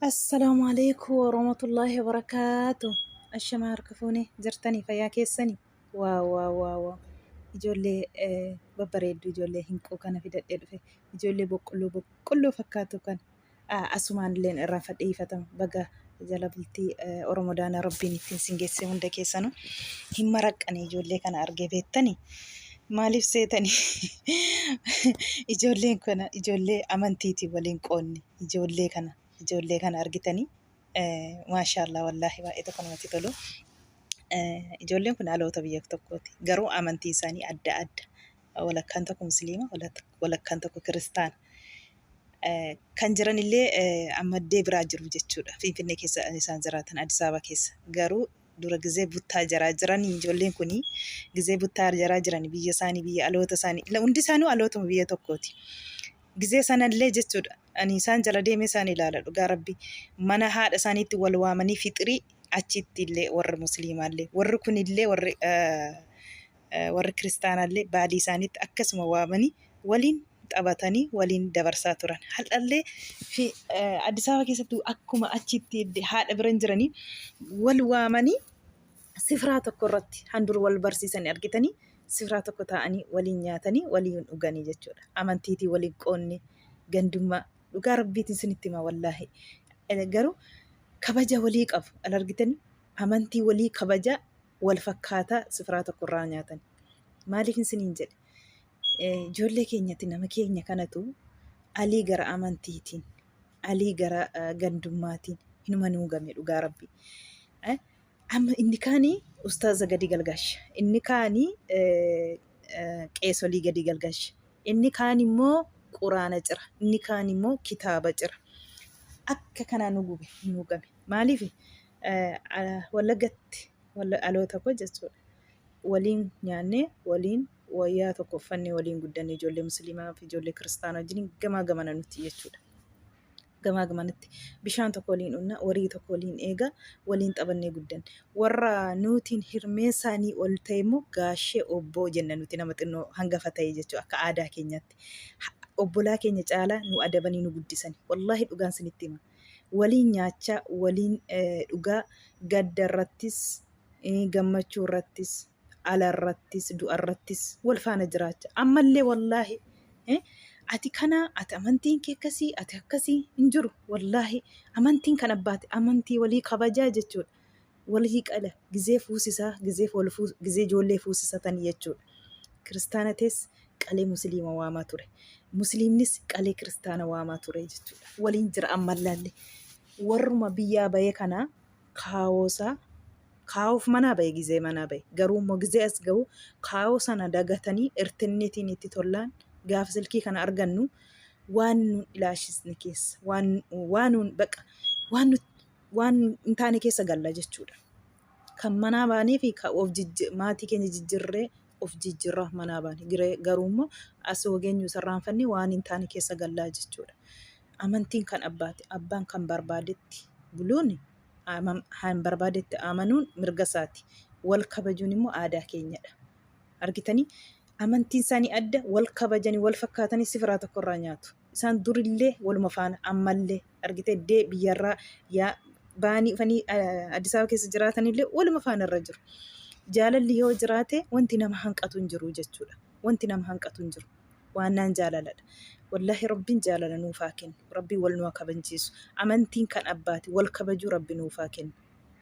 السلام عليكم ورحمة الله وبركاته. الشما harkafuuni jirtanii fayyaa keessanii waa ijoollee babbareeddu ijoollee hinqoo kana fidadhee dhufe ijoollee boqqolloo fakkaatu kan asumaan illeen irraa fadhiifatamu baga jala bultii oromodaana rabbiin ittiin singeesse hunda keessanuu hin maraqqane ijoollee kana argee beektanii maaliif seetanii ijoolleen kana ijoollee amantiitii waliin qoonni ijoollee kana argitanii maashaallah wallaahi baay'ee tokko namatti tolu. Ijoolleen kun dhaloota biyya tokkooti. Garuu amantii isaanii adda adda. Walakkaan tokko musliima, walakkaan tokko kiristaana. Kan jiranillee ammaddee biraa jiru jechuudha. Finfinnee keessa isaan jiraatan Addis Ababa keessa. Garuu dura gizee buttaa jaraa jiranii ijoolleen kuni gizee buttaa jaraa jiranii biyya isaanii biyya dhaloota isaanii hundi isaanii dhalootuma biyya tokkooti. Gizee sanallee jechuudha. Ani isaan jala deemee isaan ilaala dhugaa rabbi mana haadha isaaniitti wal waamanii fixrii achitti illee warri musliimaallee warri kunillee warri kiristaanaallee baadii isaaniitti akkasuma waamanii waliin taphatanii waliin dabarsaa turan. Hal'allee fi Addis Ababa keessatti akkuma achitti haadha biran jiranii wal waamanii sifiraa tokko irratti handur wal barsiisanii argitanii sifiraa tokko taa'anii waliin nyaatanii waliin dhuganii jechuudha. Amantiitii waliin qoonni gandummaa dhugaa rabbiitiin isinitti hima wallaahi. Garuu kabaja walii qabu alargitanii amantii walii kabaja wal fakkaataa sifiraa tokko irraa nyaatan. Maaliif isiniin jedhe ijoollee keenyatti nama keenya kanatu alii gara amantiitiin alii gara gandummaatiin hinuma nuugame dhugaa rabbii. Amma inni kaanii ustaaza gadi galgalcha. Inni kaanii qeesolii gadi galgalcha. Inni kaan immoo quraana cira. Inni kaan immoo kitaaba cira. Akka kanaa nuugame. Maaliif Wallagatti dhaloota koo jechuudha. Waliin nyaannee waliin wayyaa tokko uffannee waliin guddannee ijoollee musliimaa fi ijoollee kiristaanaa wajjin gamaa gamana nuti jechuudha. Gamaa gamanatti bishaan tokko waliin dhugna warii tokko waliin eega waliin taphannee guddanne. Warra nutiin hirmee isaanii ol ta'e immoo gaashee obboo jenna nuti nama xinnoo hangafa ta'e jechuudha akka aadaa keenyatti. Obbolaa keenya caalaa nu adabanii nu guddisan. Wallaahi dhugaan isinitti hima. Waliin nyaachaa waliin dhugaa gadda irrattis gammachuu irrattis ala irrattis du'a irrattis wal faana jiraachaa. Ammallee wallaahi ati kana ati amantiin kee akkasii ati akkasii hin jiru wallaahi amantiin kan abbaate amantii walii kabajaa jechuudha. Walii qala gizee fuusisaa gizee ijoollee fuusisatan jechuudha. Kiristaanates qalee musliima waamaa ture. Musliimnis qalee kiristaana waamaa ture jechuudha. Waliin jira ammallee warruma biyyaa bahee kana kaawoof manaa bahee gizee manaa bahee garuu immoo gizee as gahu kaawoo sana dagatanii interneetiin itti tollaan gaafa silkii kana argannu waan nu ilaashisne keessa waan hin taane keessa galla jechuudha. Kan manaa baanii fi maatii keenya jijjiirree of jijjiirraa manaa baanii garuu immoo as ogeenyu sarraanfanne waan hin taane keessa gallaa jechuudha. Amantiin kan abbaate abbaan kan barbaadetti buluun han barbaadetti amanuun mirga isaati. Wal kabajuun immoo aadaa keenyadha. Argitanii amantiin isaanii adda wal kabajanii wal fakkaatanii sifiraa tokko irraa nyaatu. Isaan durillee waluma faana ammallee argitee biyyarraa yaa baanii dhufanii Addis Ababa keessa jiraatanillee waluma faana irra jiru. Jaalalli yoo jiraate wanti nama hanqatu hin jiru jechuudha. Wanti nama hanqatu hin jiru. Waannaan jaalaladha. Wallaahi rabbiin jaalala nuuf haa kennu. Rabbiin wal nu haa kabachiisu. Amantiin kan abbaate wal kabajuu rabbi nuuf haa kennu.